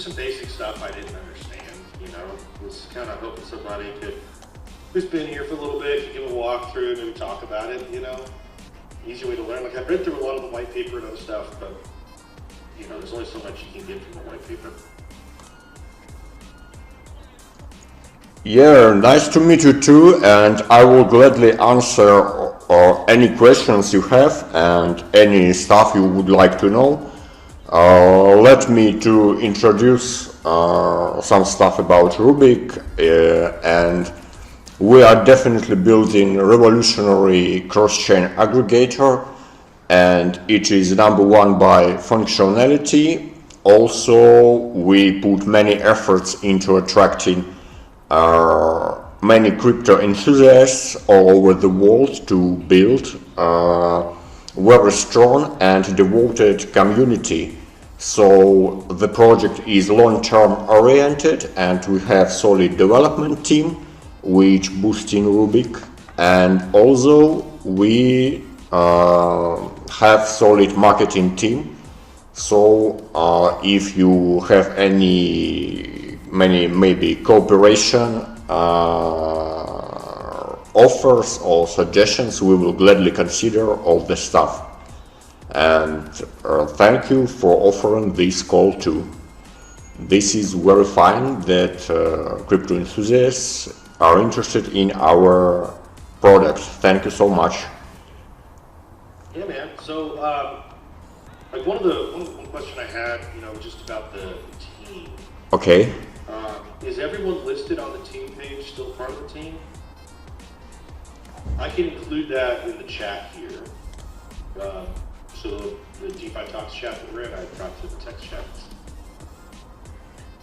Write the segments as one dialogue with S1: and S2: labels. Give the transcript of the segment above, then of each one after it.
S1: some basic stuff I didn't understand, you know. Was kind of hoping somebody who's been here for a little bit, could give a walkthrough, maybe talk about it, you know. Easy way to learn. Like I've read through a lot of the white paper and other stuff, but you know, there's only so much you can get from the white paper.
S2: Yeah, nice to meet you too, and I will gladly answer any questions you have and any stuff you would like to know. Let me to introduce some stuff about Rubik, and we are definitely building a revolutionary cross-chain aggregator, and it is #1 by functionality. Also, we put many efforts into attracting many crypto enthusiasts all over the world to build very strong and devoted community. So the project is long-term oriented, and we have solid development team which boosting Rubik, and also we have solid marketing team. So if you have many maybe cooperation offers or suggestions, we will gladly consider all the stuff. And thank you for offering this call too. This is very fine that crypto enthusiasts are interested in our product. Thank you so much.
S1: Yeah, man. So like one question I had, you know, just about the team.
S2: Okay.
S1: Is everyone listed on the team page still part of the team? I can include that in the chat here. So the DeFi Talks chat that we're in, I brought to the text chat.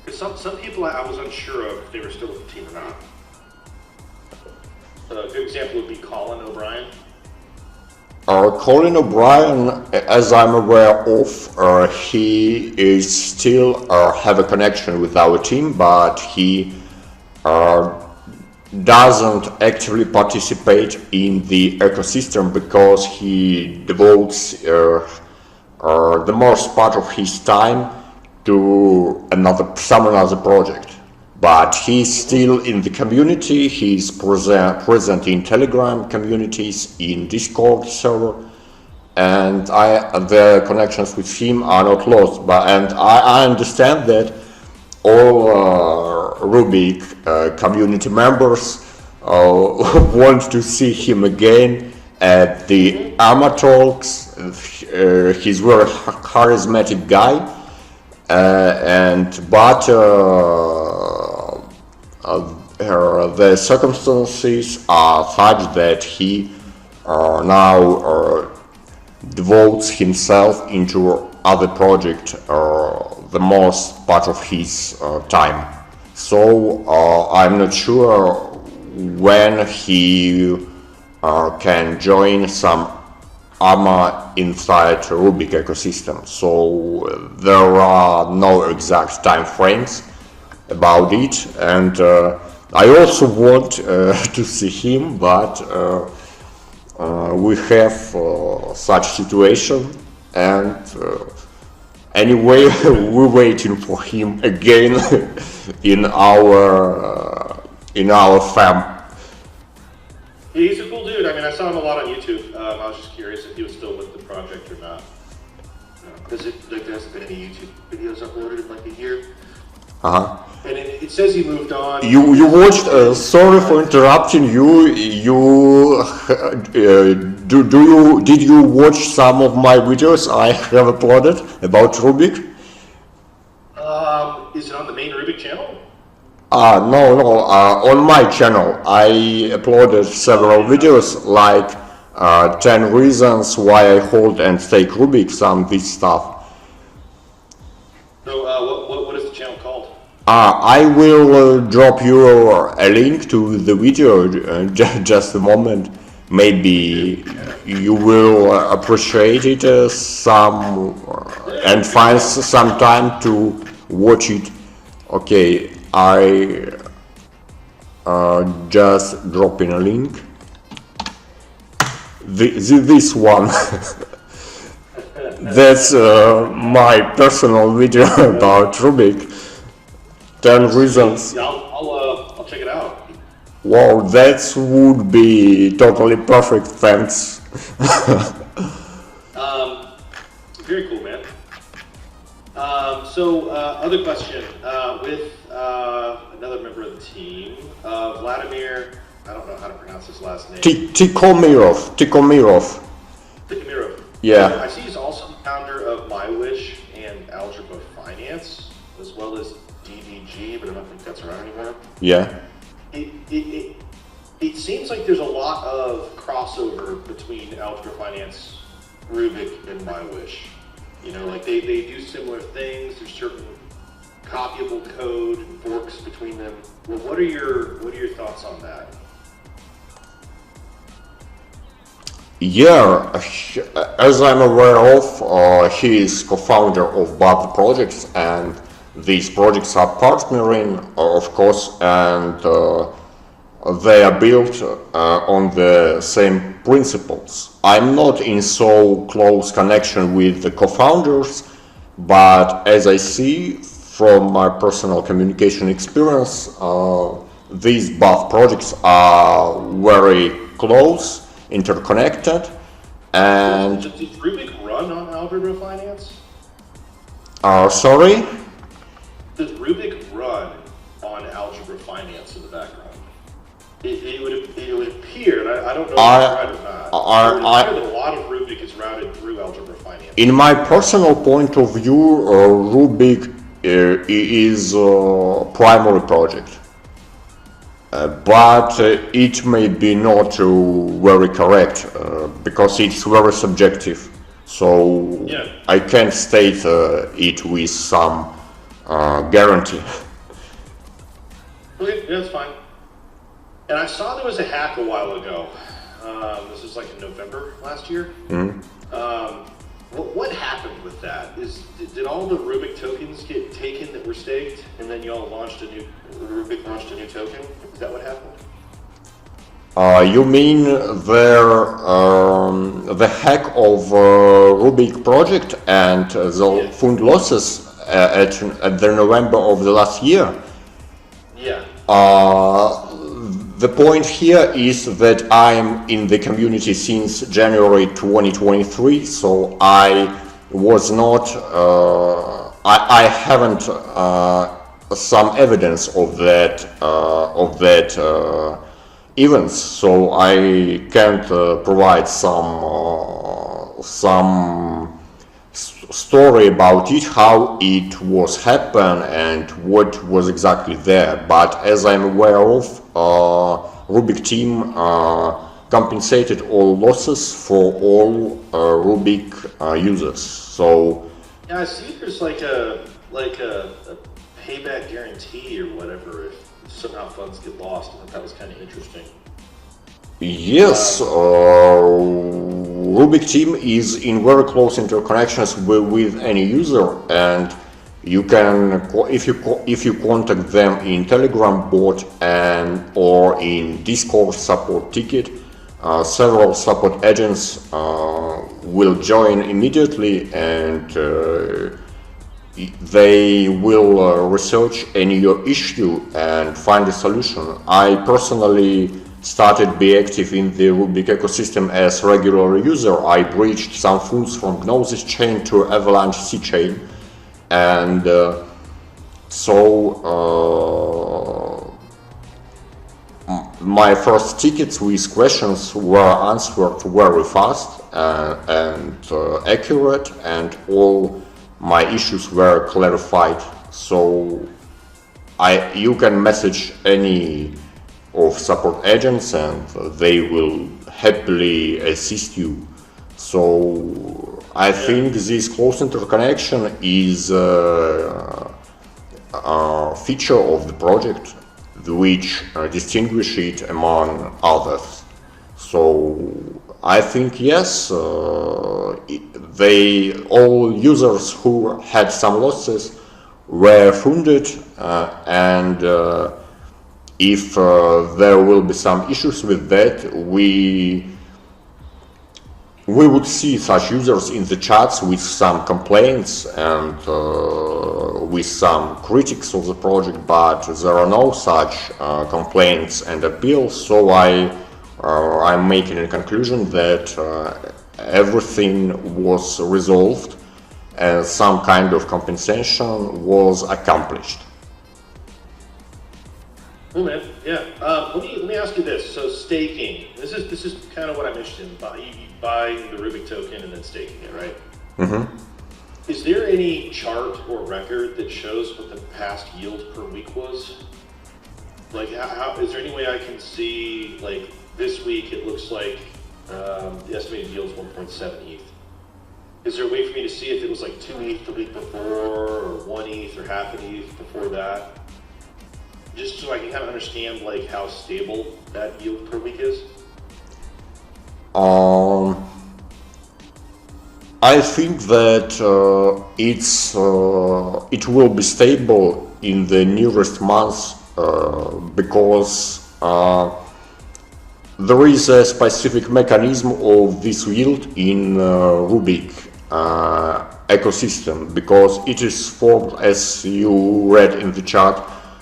S1: Because some people I was unsure of if they were still with the team or not. A good example would be Collin O'Brien.
S2: Collin O'Brien, as I'm aware of, he is still have a connection with our team, but he doesn't actively participate in the ecosystem because he devotes the most part of his time to some another project. But he's still in the community. He's present in Telegram communities, in Discord server, and the connections with him are not lost. And I understand that all Rubik community members want to see him again at the AMA talks. He's very charismatic guy, the circumstances are such that he now devotes himself into other project the most part of his time. So I'm not sure when he can join some AMA inside Rubik ecosystem. So there are no exact time frames about it, and I also want to see him, but we have such situation, and anyway we're waiting for him again in our fam.
S1: He's a cool dude. I mean, I saw him a lot on YouTube. I was just curious if he was still with the project or not. Because there hasn't been any YouTube videos uploaded in like a year. And it says he moved on.
S2: You watched. Sorry for interrupting you. Did you watch some of my videos I have uploaded about Rubik?
S1: Is it on the main Rubik channel?
S2: No. On my channel, I uploaded several videos, like 10 reasons why I hold and stake Rubik, some this stuff.
S1: So, what is the channel called?
S2: I will drop you a link to the video just a moment. Maybe you will appreciate it and find some time to watch it. Okay, I just drop in a link. This one. That's my personal video about Rubik. 10 reasons.
S1: Yeah, I'll check it out.
S2: Wow, that would be totally perfect. Thanks.
S1: Very cool, man. Other question with another member of the team, Vladimir. I don't know how to pronounce his last name.
S2: Tikhomirov.
S1: Tikhomirov.
S2: Yeah.
S1: I see he's also the founder of MyWish and Algebra Finance, as well as DDG, but I don't think that's around anymore.
S2: Yeah.
S1: It seems like there's a lot of crossover between Algebra Finance, Rubik, and MyWish. You know, like they do similar things. There's certain copyable code and forks between them. Well, what are your thoughts on that?
S2: Yeah, as I'm aware of, he is co-founder of both projects, and these projects are partnering, of course, and they are built on the same principles. I'm not in so close connection with the co-founders, but as I see from my personal communication experience, these both projects are very close, interconnected, and...
S1: Does Rubik run on Algebra Finance?
S2: Sorry?
S1: Does Rubik run on Algebra Finance in the background? It would appear, and I don't know if it's right or not, it would appear that a lot of Rubik is routed through Algebra Finance.
S2: In my personal point of view, Rubik is a primary project. But it may be not very correct because it's very subjective. So
S1: yeah.
S2: I can't state it with some guarantee.
S1: Okay, that's fine. And I saw there was a hack a while ago. This was like in November last year.
S2: Mm-hmm.
S1: What happened with that? Did all the Rubik tokens get taken that were staked, and then y'all Rubik launched a new token? Is that what happened?
S2: You mean the hack of Rubik project and the fund losses at the November of the last year?
S1: Yeah.
S2: The point here is that I'm in the community since January 2023, so I was not, I haven't some evidence of that events, so I can't provide some story about it, how it was happened and what was exactly there. But as I'm aware of, Rubik team compensated all losses for all Rubik users. So
S1: yeah, I see there's like a payback guarantee or whatever if somehow funds get lost. I thought that was kind of interesting.
S2: Yes, Rubik team is in very close interconnections with any user, and you can, if you contact them in Telegram bot or in Discord support ticket, several support agents will join immediately, and they will research any your issue and find a solution. I personally started be active in the Rubik ecosystem as regular user. I breached some funds from Gnosis chain to Avalanche C chain, and my first tickets with questions were answered very fast and accurate, and all my issues were clarified. So you can message any of support agents and they will happily assist you. So I think this close interconnection is a feature of the project which distinguish it among others. So I think yes, all users who had some losses were funded, and if there will be some issues with that, we we would see such users in the chats with some complaints and with some critics of the project, but there are no such complaints and appeals, so I'm making a conclusion that everything was resolved and some kind of compensation was accomplished.
S1: Cool, man. Yeah. Let me ask you this. So staking. This is kind of what I'm interested in. Buying the Rubik token and then staking it, right?
S2: Mm-hmm.
S1: Is there any chart or record that shows what the past yield per week was? Like, how is there any way I can see, like, this week it looks like the estimated yield is 1.7 ETH. Is there a way for me to see if it was like 2 ETH the week before, or 1 ETH, or half an ETH before that? Just so I can kind of understand like how stable that yield per week is?
S2: I think that it will be stable in the nearest months because there is a specific mechanism of this yield in Rubik ecosystem, because it is formed, as you read in the chart,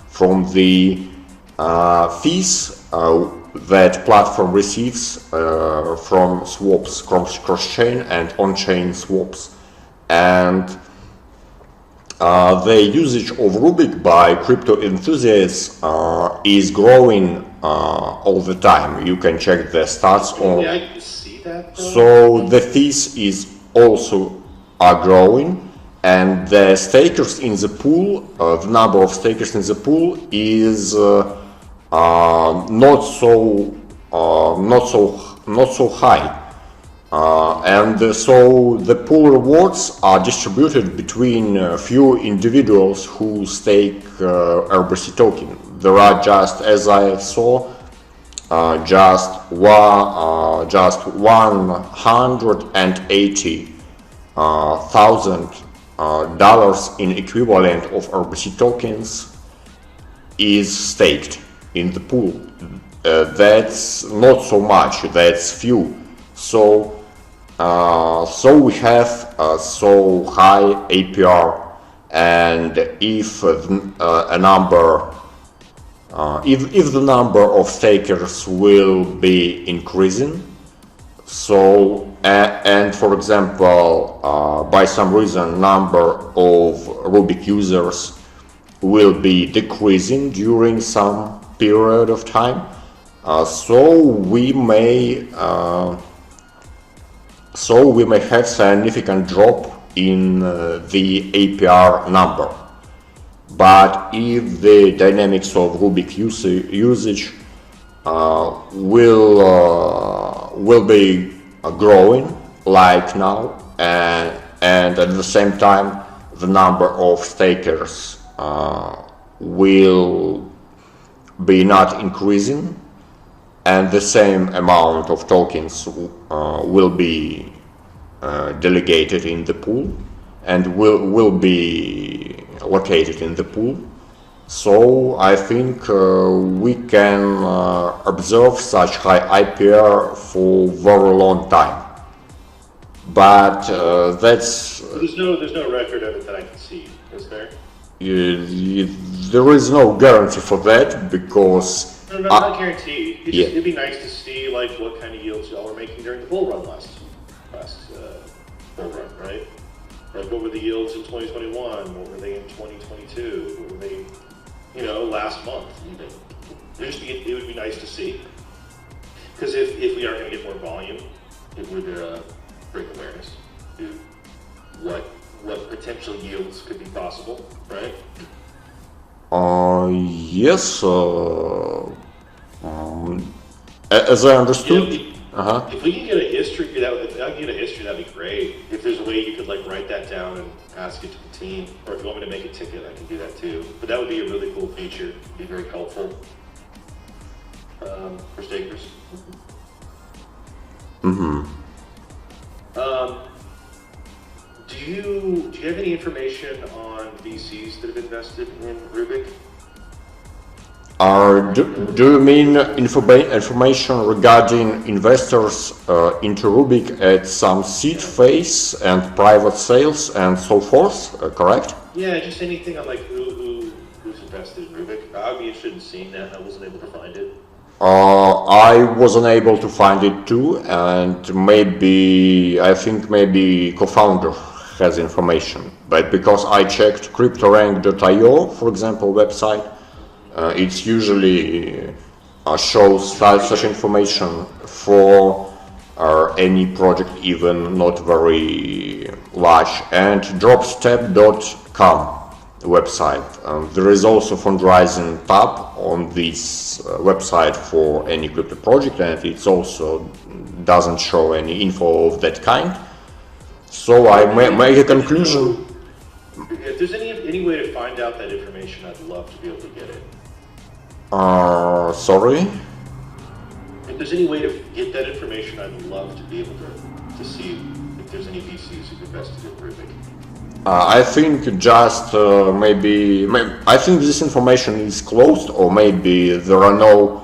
S2: from the fees that platform receives from swaps, cross-chain and on-chain swaps. And the usage of Rubik by crypto enthusiasts is growing all the time. You can check the stats on.
S1: Yeah, I can see that.
S2: So the fees is also are growing, and the stakers in the pool, the number of stakers in the pool is not so high. And so the pool rewards are distributed between a few individuals who stake RBC token. There are just, as I saw, just $180,000 in equivalent of RBC tokens is staked in the pool. That's not so much, that's few. So we have so high APR, and if a number, if the number of stakers will be increasing, so and for example, by some reason, number of Rubik users will be decreasing during some period of time, so we may have significant drop in the APR number. But if the dynamics of Rubik usage will be growing like now, and at the same time the number of stakers will be not increasing, and the same amount of tokens will be delegated in the pool and will be located in the pool. So I think we can observe such high IPR for very long time. But that's
S1: there's no record of it that I can see, is there?
S2: There is no guarantee for that, because
S1: no, not guaranteed.
S2: Yeah.
S1: It'd be nice to see like what kind of yields y'all were making during the bull run last bull run, right? Like what were the yields in 2021? What were they in 2022? What were they, last month? It would be nice to see, because if we are going to get more volume, it would bring awareness to what potential yields could be possible, right?
S2: Yes. As I understood.
S1: If we can get a history, if I can get a history, that'd be great. If there's a way you could like write that down and ask it to the team, or if you want me to make a ticket, I can do that too. But that would be a really cool feature. It'd be very helpful for stakers.
S2: Mm-hmm.
S1: Do you have any information on VCs that have invested in Rubik?
S2: Do you mean information regarding investors into Rubik at some seed phase and private sales and so forth, correct?
S1: Yeah, just anything on like who's invested in Rubik. I'd be interested in seeing that. I wasn't able to find it.
S2: I wasn't able to find it too, and I think maybe co-founder has information, but because I checked CryptoRank.io, for example, website, it's usually shows such information for any project, even not very large, and dropstep.com website. There is also fundraising tab on this website for any crypto project, and it also doesn't show any info of that kind. So I make a conclusion.
S1: If there's any way to find out that information, I'd love to be able to get it.
S2: Sorry?
S1: If there's any way to get that information, I'd love to be able to see if there's any VCs who've invested in Rubik.
S2: I think just maybe I think this information is closed, or maybe there are no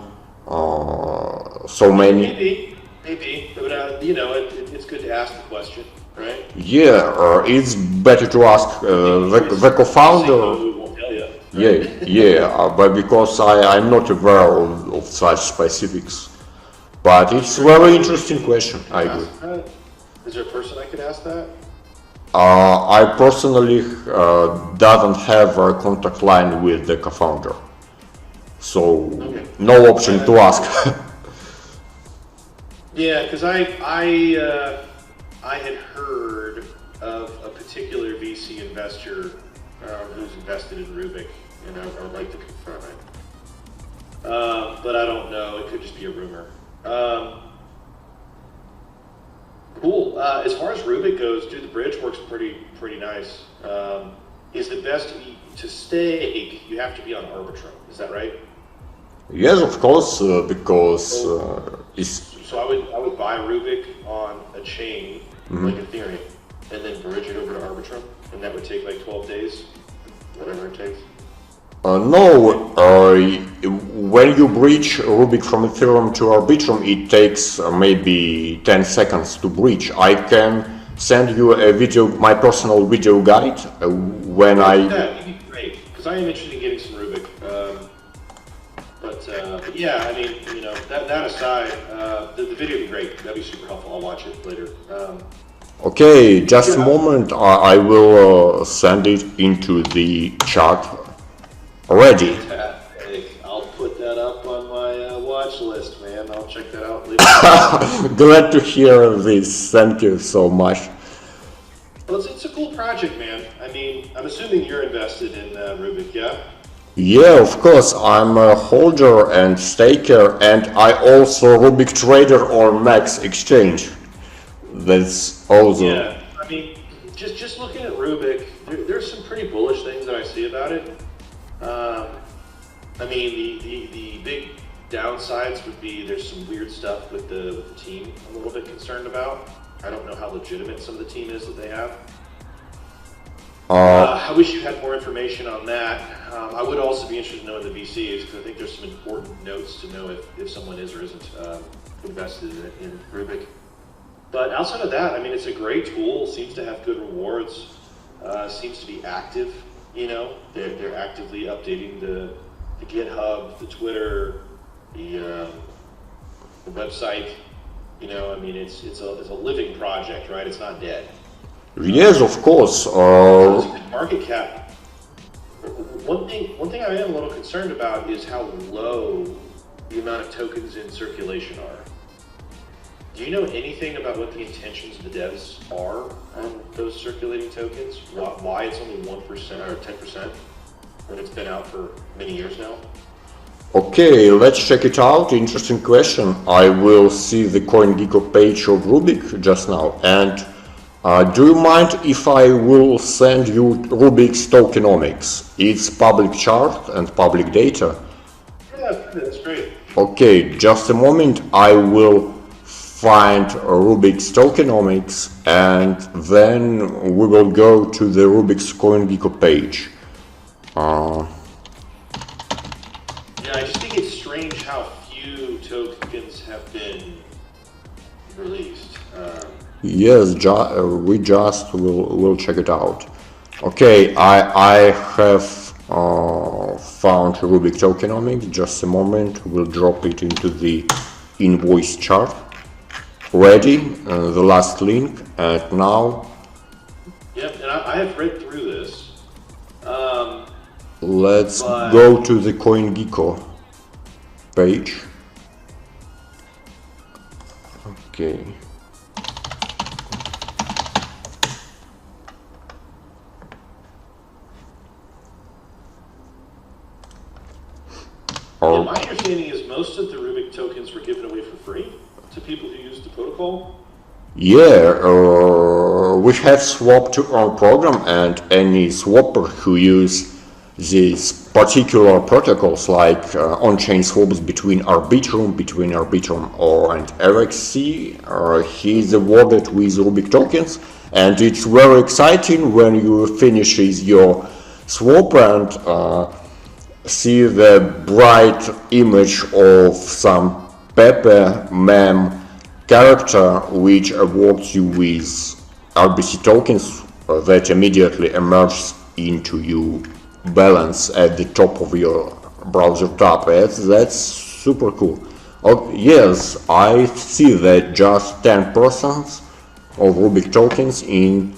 S2: so many.
S1: Maybe, but it's good to ask the question, right?
S2: Yeah, it's better to ask the co-founder. But because I'm not aware of such specifics. But it's a very interesting question, I agree.
S1: Is there a person I could ask that?
S2: I personally doesn't have a contact line with the co-founder, so no option to ask.
S1: Yeah, because I had heard of a particular VC investor who's invested in Rubik, and I would like to confirm it. But I don't know. It could just be a rumor. Cool. As far as Rubik goes, dude, the bridge works pretty nice. Is the best to stake? You have to be on arbitrum. Is that right?
S2: Yes, of course, because
S1: So I would buy Rubik on a chain like Ethereum, and then bridge it over to arbitrum, and that would take like 12 days, whatever it takes.
S2: No, when you bridge Rubik from Ethereum to Arbitrum, it takes maybe 10 seconds to bridge. I can send you a video, my personal video guide, when
S1: That'd be great, because I am interested in getting some Rubik. But yeah, I mean, that aside, the video would be great. That'd be super helpful. I'll watch it later.
S2: Okay, just a moment. I will send it into the chat. Already.
S1: I'll put that up on my watch list, man. I'll check that out later.
S2: Glad to hear this. Thank you so much.
S1: Well, it's a cool project, man. I mean, I'm assuming you're invested in Rubik, yeah?
S2: Yeah, of course. I'm a holder and staker, and I also Rubik trader on Max Exchange. That's also.
S1: Yeah, I mean, just looking at Rubik, there's some pretty bullish things that I see about it. I mean, the big downsides would be there's some weird stuff with the team I'm a little bit concerned about. I don't know how legitimate some of the team is that they have. I wish you had more information on that. I would also be interested in knowing the VCs, because I think there's some important notes to know if someone is or isn't invested in Rubik. But outside of that, I mean, it's a great tool, seems to have good rewards, seems to be active. They're actively updating the GitHub, the Twitter, the website. I mean, it's a living project, right? It's not dead.
S2: Yes, of course.
S1: It's a good market cap. One thing I am a little concerned about is how low the amount of tokens in circulation are. Do you know anything about what the intentions of the devs are on those circulating tokens? Why it's only 1% or 10% when it's been out for many years now?
S2: Okay, let's check it out. Interesting question. I will see the CoinGecko page of Rubik just now. And do you mind if I will send you Rubik's tokenomics? It's public chart and public data.
S1: Yeah, that's great.
S2: Okay, just a moment. I will find Rubik's tokenomics, and then we will go to the Rubik's CoinGecko page.
S1: Yeah, I just
S2: Yes, we just will check it out. Okay, I have found Rubik tokenomics. Just a moment, we'll drop it into the invoice chart. Ready, the last link, and now.
S1: Yep, and I have read through this.
S2: Let's go to the CoinGecko page. Okay.
S1: Yeah, my understanding is most of the Rubik tokens were given away for free to people who use the protocol.
S2: Yeah, we have swapped our program, and any swapper who use these particular protocols like on-chain swaps between arbitrum and RBC, he's awarded with Rubik tokens, and it's very exciting when you finish your swap and see the bright image of some Pepe meme character which awards you with RBC tokens that immediately emerge into your balance at the top of your browser tab. That's super cool. Oh, yes, I see that just 10% of Rubik tokens in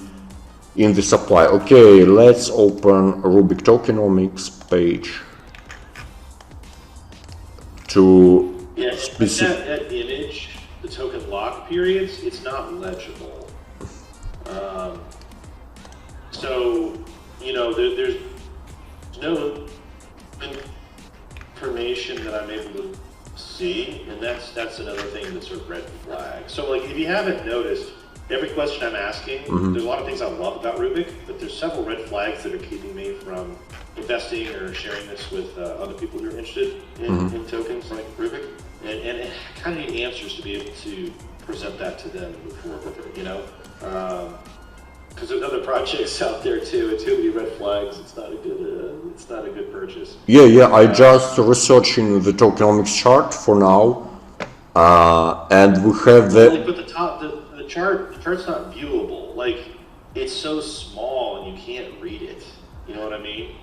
S2: the supply. Okay, let's open Rubik tokenomics page to specific.
S1: That image, the token lock periods, it's not legible. So, you know, there's no information that I'm able to see, and that's another thing that's a red flag. So, like, if you haven't noticed, every question I'm asking, there's a lot of things I love about Rubik, but there's several red flags that are keeping me from investing or sharing this with other people who are interested in tokens like Rubik. And I kind of need answers to be able to present that to them and move forward with it, you know? Because there's other projects out there too, and too many red flags. It's not a good purchase.
S2: Yeah. I just researching the tokenomics chart for now, and we have the.
S1: But the chart's not viewable. Like, it's so small and you can't read it. You know what I mean?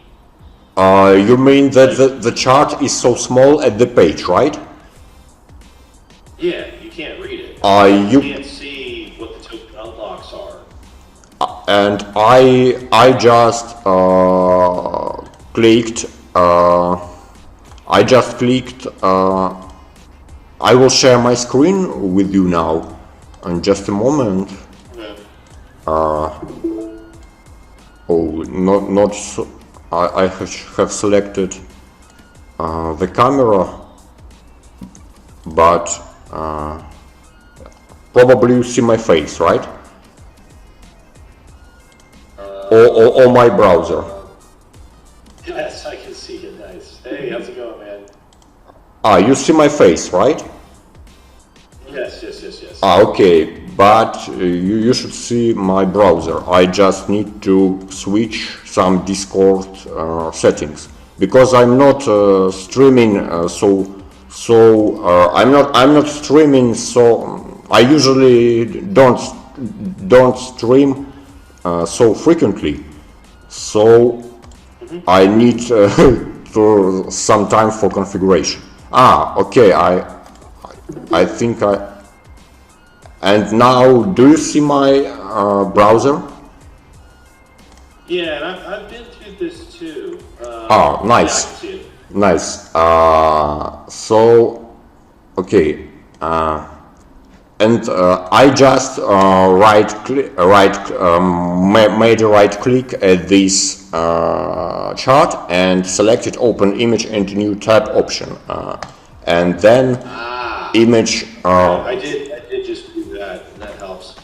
S2: You mean that the chart is so small at the page, right?
S1: Yeah, you can't read it. You can't see what the token unlocks are.
S2: And I just clicked. I will share my screen with you now. In just a moment.
S1: Okay.
S2: Not so. I have selected the camera, but probably you see my face, right? Or my browser.
S1: Yes, I can see it. Nice. Hey, how's it going, man?
S2: You see my face, right?
S1: Yes.
S2: Okay, but you should see my browser. I just need to switch some Discord settings because I'm not streaming. I'm not streaming. So I usually don't stream so frequently. So I need to some time for configuration. Okay. I think I. And now, do you see my browser?
S1: Yeah, and I've been through this too.
S2: Nice.
S1: Yeah, I can see it.
S2: Nice. So, okay. And I just made a right click at this chart and selected Open Image and New Tab option, and then image.
S1: I did just do that, and that helps.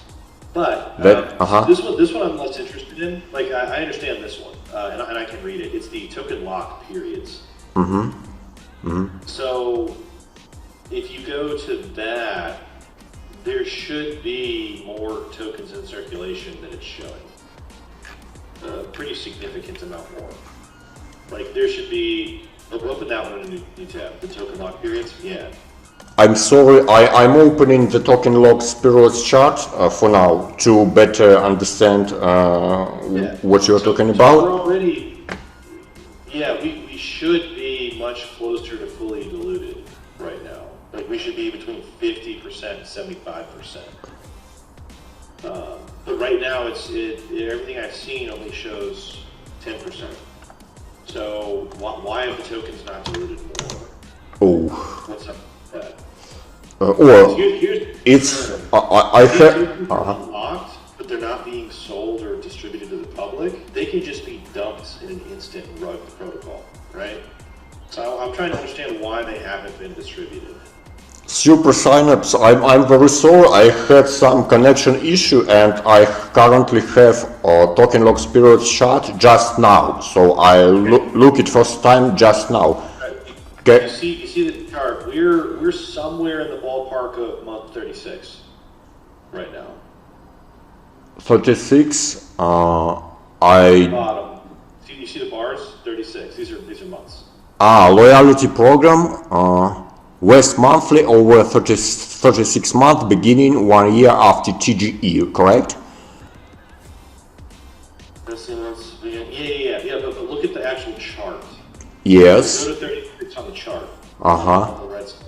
S1: But this one I'm less interested in. Like, I understand this one, and I can read it. It's the token lock periods. So if you go to that, there should be more tokens in circulation than it's showing. A pretty significant amount more. Like, there should be. Open that one in a new tab. The token lock periods. Yeah.
S2: I'm sorry, I'm opening the token logs periods chart for now to better understand what you're talking about.
S1: We're already, we should be much closer to fully diluted right now. Like we should be between 50% and 75%. But right now, everything I've seen only shows 10%. So why have the tokens not diluted more?
S2: Oh.
S1: What's up with that?
S2: Or
S1: Here's
S2: it's I have
S1: unlocked, but they're not being sold or distributed to the public. They can just be dumped in an instant and rug the protocol, right? So I'm trying to understand why they haven't been distributed.
S2: SuperSynapse, I'm very sorry, I had some connection issue and I currently have a token logs period chart just now. So I look it first time just now.
S1: Okay. You see the chart. We're somewhere in the ballpark of month 36 right now.
S2: 36.
S1: Bottom. You see the bars? 36. These are months.
S2: Loyalty program. West monthly over 36 months, beginning 1 year after TGE, correct?
S1: Yeah. But look at the actual chart.
S2: Yes.
S1: Go to 36 on the chart.
S2: Uh-huh.
S1: On the red side.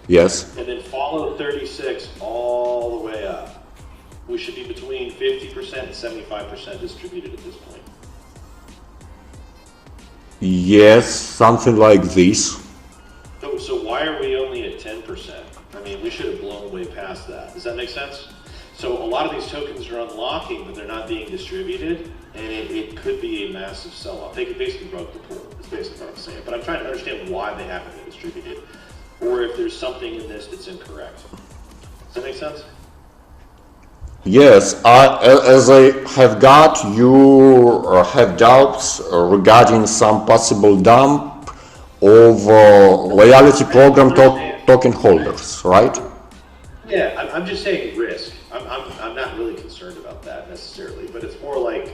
S2: Yes.
S1: And then follow 36 all the way up. We should be between 50% and 75% distributed at this point.
S2: Yes, something like this.
S1: So why are we only at 10%? I mean, we should have blown way past that. Does that make sense? So a lot of these tokens are unlocking, but they're not being distributed, and it could be a massive sell-off. They could basically rug the pool, is basically what I'm saying. But I'm trying to understand why they haven't been distributed, or if there's something in this that's incorrect. Does that make sense?
S2: Yes, as I have got, you have doubts regarding some possible dump of loyalty program token holders, right?
S1: Yeah, I'm just saying risk. I'm not really concerned about that necessarily, but it's more like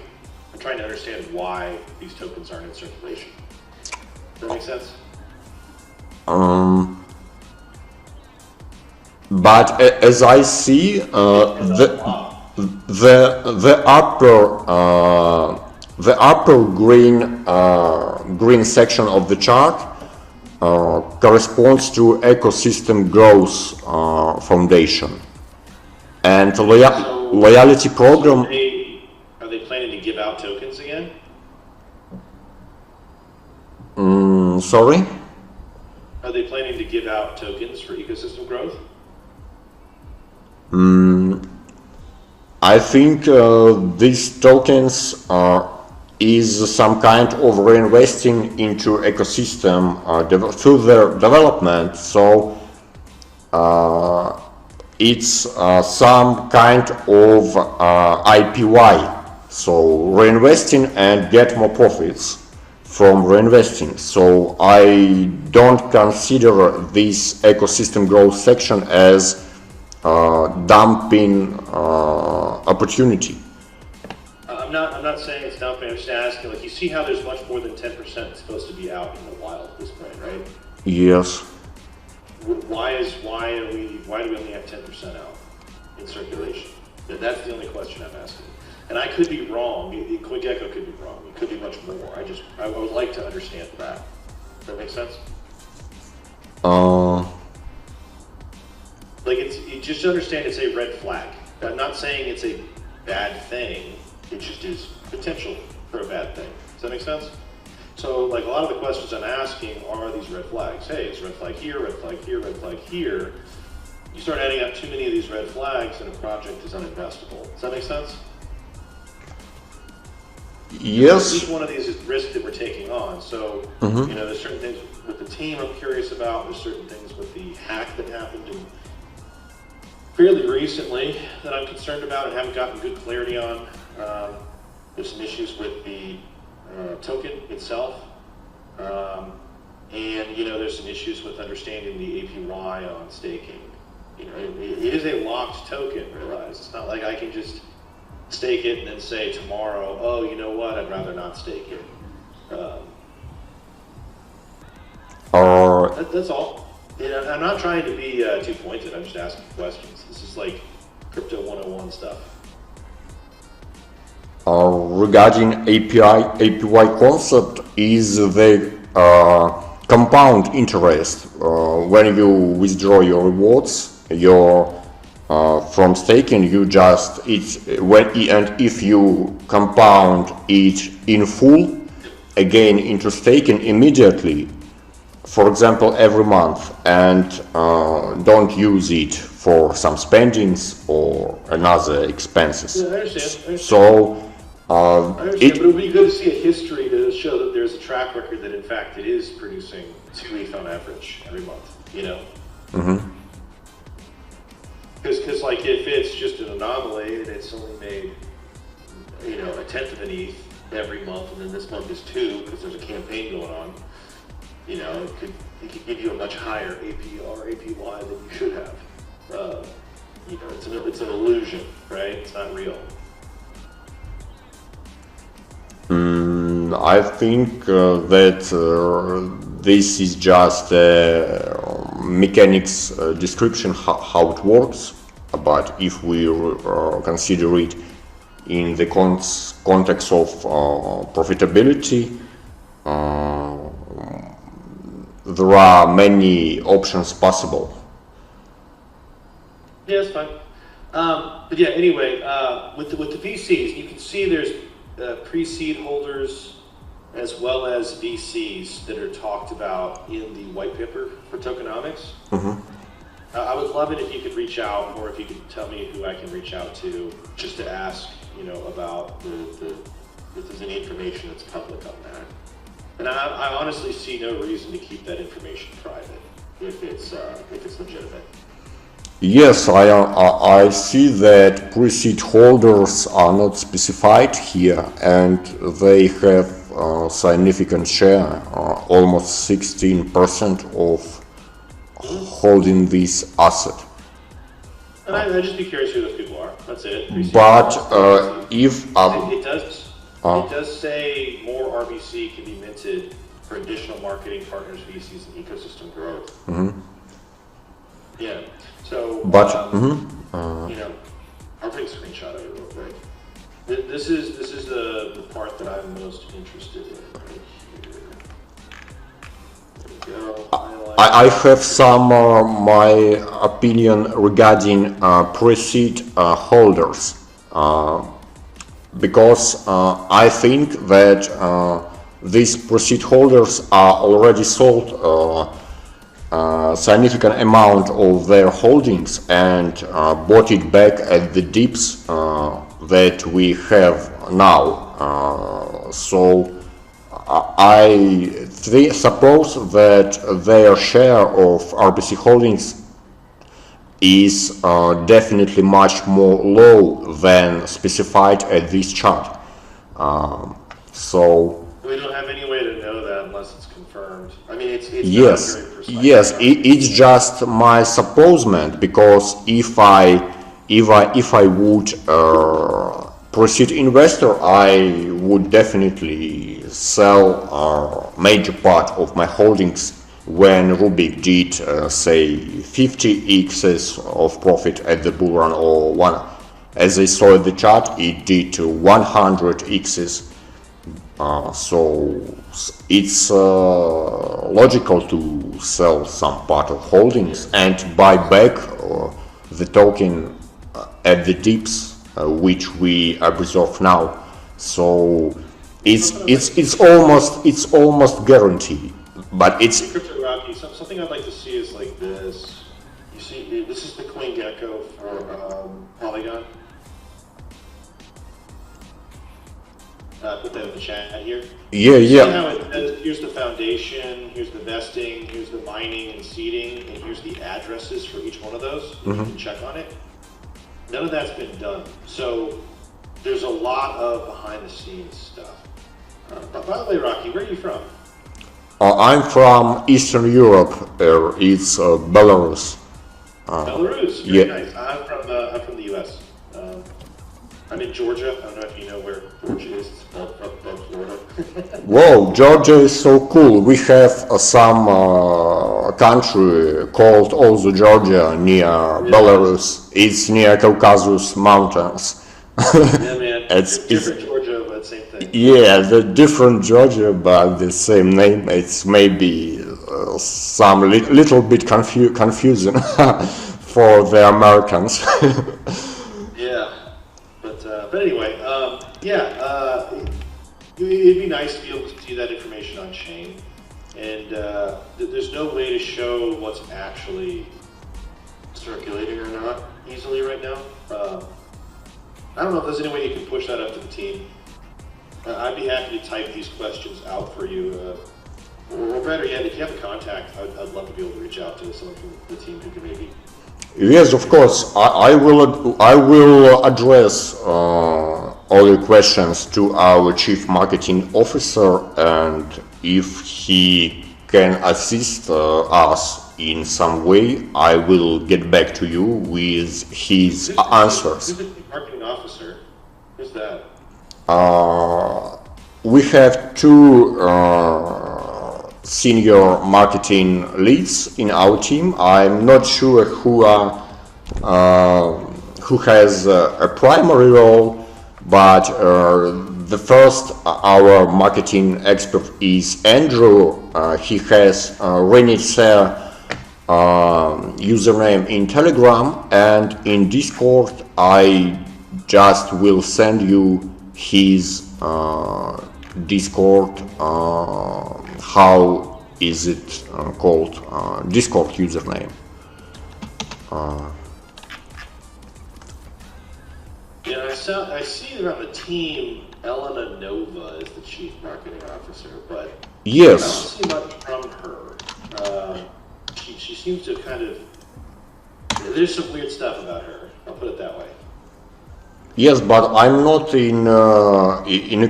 S1: I'm trying to understand why these tokens aren't in circulation. Does that make sense?
S2: But as I see, the upper green section of the chart corresponds to ecosystem growth foundation, and loyalty program.
S1: Are they planning to give out tokens again?
S2: Sorry?
S1: Are they planning to give out tokens for ecosystem growth?
S2: I think these tokens is some kind of reinvesting into ecosystem through their development. So it's some kind of IPY. So reinvesting and get more profits from reinvesting. So I don't consider this ecosystem growth section as dumping opportunity.
S1: I'm not saying it's dumping. I'm just asking. Like, you see how there's much more than 10% supposed to be out in the wild at this point, right?
S2: Yes.
S1: Why do we only have 10% out in circulation? That's the only question I'm asking. And I could be wrong. QuickEcho could be wrong. It could be much more. I would like to understand that. Does that make sense? Like, you just understand it's a red flag. I'm not saying it's a bad thing. It just is potential for a bad thing. Does that make sense? So, like, a lot of the questions I'm asking are these red flags. Hey, it's red flag here, red flag here, red flag here. You start adding up too many of these red flags and a project is uninvestable. Does that make sense?
S2: Yes.
S1: Each one of these is risk that we're taking on. So, you know, there's certain things with the team I'm curious about. There's certain things with the hack that happened fairly recently that I'm concerned about and haven't gotten good clarity on. There's some issues with the token itself. And, you know, there's some issues with understanding the APY on staking. You know, it is a locked token, realize. It's not like I can just stake it and then say tomorrow, oh, you know what, I'd rather not stake it. That's all. I'm not trying to be too pointed. I'm just asking questions. This is like crypto 101 stuff.
S2: Regarding APY concept is the compound interest. When you withdraw your rewards, from staking, you just if you compound it in full again into staking immediately, for example every month, and don't use it for some spendings or another expenses.
S1: Yeah, I understand.
S2: So
S1: I understand, but it would be good to see a history to show that there's a track record that in fact it is producing 2 ETH on average every month, you know?
S2: Mm-hmm.
S1: Because like if it's just an anomaly and it's only made, you know, 1/10 of an ETH every month, and then this month is 2 because there's a campaign going on, you know, it could give you a much higher APR, APY than you should have. You know, it's an illusion, right? It's not real.
S2: I think that this is just mechanics description how it works, but if we consider it in the context of profitability, there are many options possible.
S1: Yeah, that's fine. But yeah, anyway, with the VCs, you can see there's pre-seed holders as well as VCs that are talked about in the white paper for tokenomics.
S2: Mm-hmm.
S1: I would love it if you could reach out, or if you could tell me who I can reach out to, just to ask, you know, about if there's any information that's public on that. And I honestly see no reason to keep that information private if it's legitimate.
S2: Yes, I see that pre-seed holders are not specified here, and they have a significant share, almost 16% of holding this asset.
S1: And I'd just be curious who those people are. That's it. Pre-seed
S2: But
S1: holders.
S2: if
S1: it does say more RBC can be minted for additional marketing partners, VCs, and ecosystem growth.
S2: Mm-hmm.
S1: Yeah. So,
S2: but
S1: you know, I'll take a screenshot of it real quick. This is the part that I'm most interested in right here. There we go.
S2: I have some my opinion regarding pre-seed holders, because I think that these pre-seed holders are already sold significant amount of their holdings and bought it back at the dips that we have now. So I suppose that their share of RBC holdings is definitely much more low than specified at this chart. So
S1: we don't have any way to know that unless it's confirmed. I mean, it's
S2: yes,
S1: not very precise.
S2: yes, it's just my supposement, because if I would proceed investor, I would definitely sell a major part of my holdings when Rubik did say 50 x's of profit at the bull run, or one, as I saw at the chart, it did 100 x's. So it's logical to sell some part of holdings and buy back the token at the dips which we observe now. So it's almost guaranteed. But it's
S1: CryptoRocky. Something I'd like to see is like this. You see, this is the coin gecko for Polygon. Put that in the chat here.
S2: Yeah.
S1: See how it says, here's the foundation, here's the vesting, here's the mining and seeding, and here's the addresses for each one of those. You can check on it. None of that's been done. So there's a lot of behind the scenes stuff. But by the way, Rocky, where are you from?
S2: I'm from Eastern Europe. It's Belarus.
S1: Belarus. Very nice. I'm from the U.S. I'm in Georgia. I don't know if you know where Georgia is. It's above Florida.
S2: Whoa, Georgia is so cool. We have some a country called also Georgia near Belarus. It's near Caucasus Mountains.
S1: Yeah, man. It's different Georgia, but same thing.
S2: Yeah, the different Georgia, but the same name. It's maybe some little bit confusing for the Americans.
S1: Yeah, but anyway, it'd be nice to be able to see that information on chain, and there's no way to show what's actually circulating or not easily right now. I don't know if there's any way you can push that up to the team. I'd be happy to type these questions out for you, or better yet, if you have a contact, I'd love to be able to reach out to someone from the team who can maybe.
S2: Yes, of course. I will address all your questions to our chief marketing officer, and if he can assist us in some way, I will get back to you with his answers.
S1: Who's the chief marketing officer? Who's that?
S2: We have two senior marketing leads in our team. I'm not sure who has a primary role, but the first, our marketing expert is Andrew. He has Renitzer username in Telegram, and in Discord I just will send you his Discord, how is it called, Discord username.
S1: Yeah, I see that on the team, Elena Nova is the chief marketing officer, but
S2: yes.
S1: I don't see much from her. She seems to kind of, there's some weird stuff about her, I'll put it that way.
S2: Yes, but I'm not in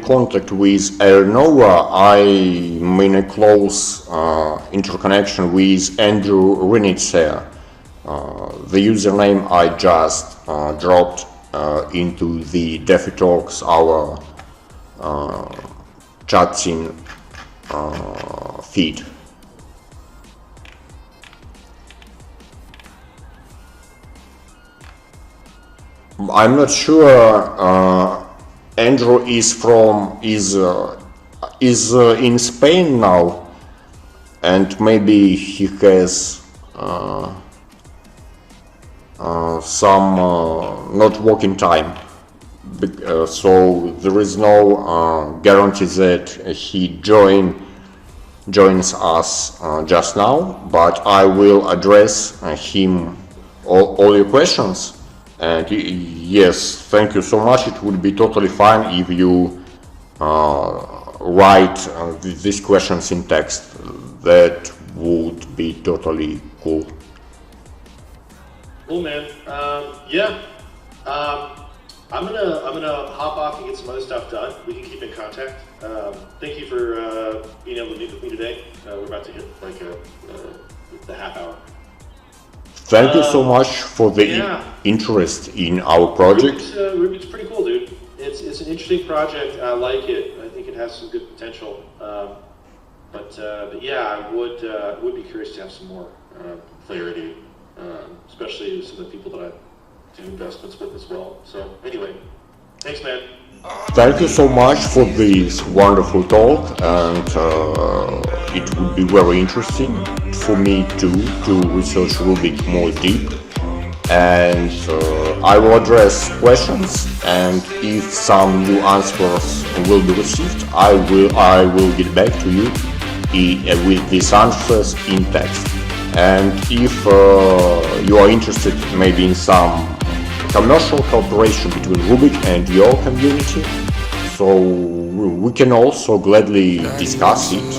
S2: contact with Ernova. I'm in a close interconnection with Andrew Renitzer. The username I just dropped into the DeFi Talks, our chatting feed. I'm not sure. Andrew is in Spain now, and maybe he has some not working time, so there is no guarantee that he joins us just now. But I will address him all your questions. And yes, thank you so much. It would be totally fine if you write these questions in text. That would be totally cool.
S1: Cool, man. I'm gonna hop off and get some other stuff done. We can keep in contact. Thank you for being able to meet with me today. We're about to hit like the half hour.
S2: Thank you so much for the interest in our project.
S1: Rubik's pretty cool, dude. It's an interesting project. I like it. I think it has some good potential. But yeah, I would be curious to have some more clarity, especially with some of the people that I do investments with as well. So anyway, thanks, man.
S2: Thank you so much for this wonderful talk, and it would be very interesting for me too to research Rubik more deep, and I will address questions, and if some new answers will be received, I will get back to you with these answers in text. And if you are interested maybe in some commercial cooperation between Rubik and your community, so we can also gladly discuss it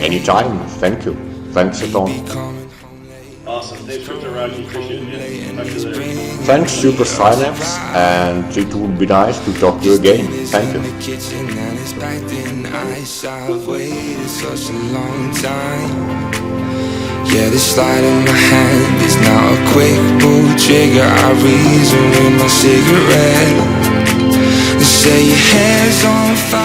S2: anytime. Thank you. Thanks a ton.
S1: Awesome. Thanks, CryptoRocky. Appreciate it, man. Talk to you later.
S2: Thanks, SuperSynapse, and it would be nice to talk to you again. Thank you.
S3: Yeah, this light in my hand is now a quick pull trigger. I reason with my cigarette. They say your hair's on fire.